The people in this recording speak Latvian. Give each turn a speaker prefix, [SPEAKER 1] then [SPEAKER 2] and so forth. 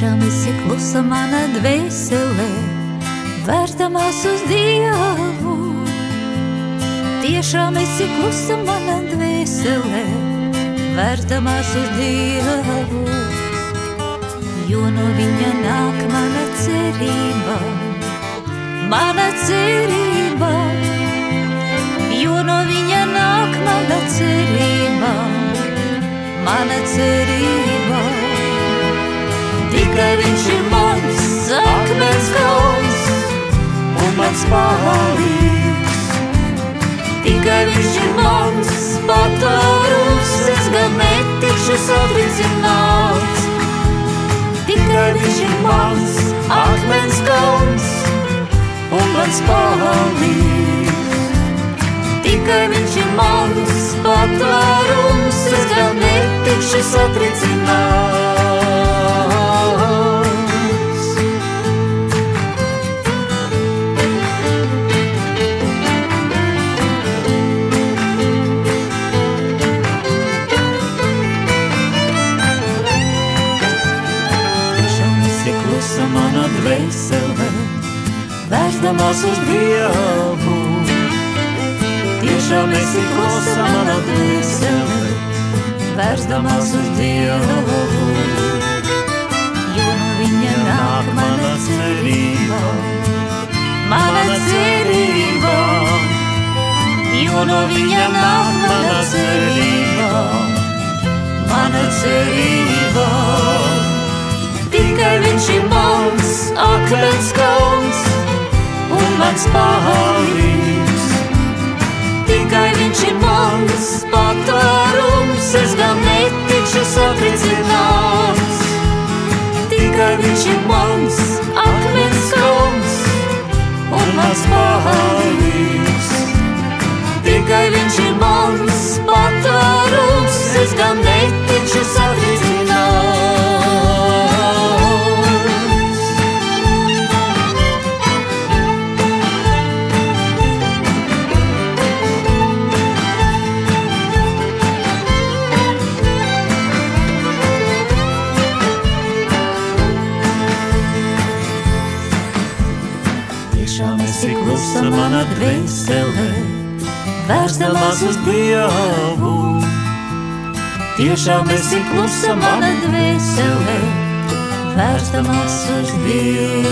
[SPEAKER 1] Tiešām esi klusa mana dvēselē, vērstamās uz Dievu. Tiešām esi klusa mana dvēselē, vērstamās uz Dievu. Jo no viņa nāk mana cerība, mana cerība. Jo no viņa nāk mana cerība, mana cerība. Tikai viņš ir mans akmens kauns un mans palīgs. Tikai viņš ir mans patvērums, es gan netikšu satricināts. Tikai viņš ir mans akmens kauns un mans palīgs. Tikai viņš ir mans patvērums, es gan netikšu satricināts. Mana dvēselē, vērstamās uz Dievu. Tiešām esi klusa mana dvēselē, vērstamās uz Dievu. Jo no viņa nāk mana cerība, mana cerība. Jo no viņa nāk mana cerība, mana cerība. Tikai viņš ir mans akmens kauns un mans palīgs. Tikai viņš ir mans patvērums, es gan netikšu satricināts. Tikai viņš ir mans akmens kauns un mans palīgs. Tikai viņš ir mans patvērums, es gan netikšu satricināts. Tiešām esi klusa mana dvēselē, vērstamās uz Dievu. Tiešām esi klusa mana dvēselē, vērstamās uz Dievu.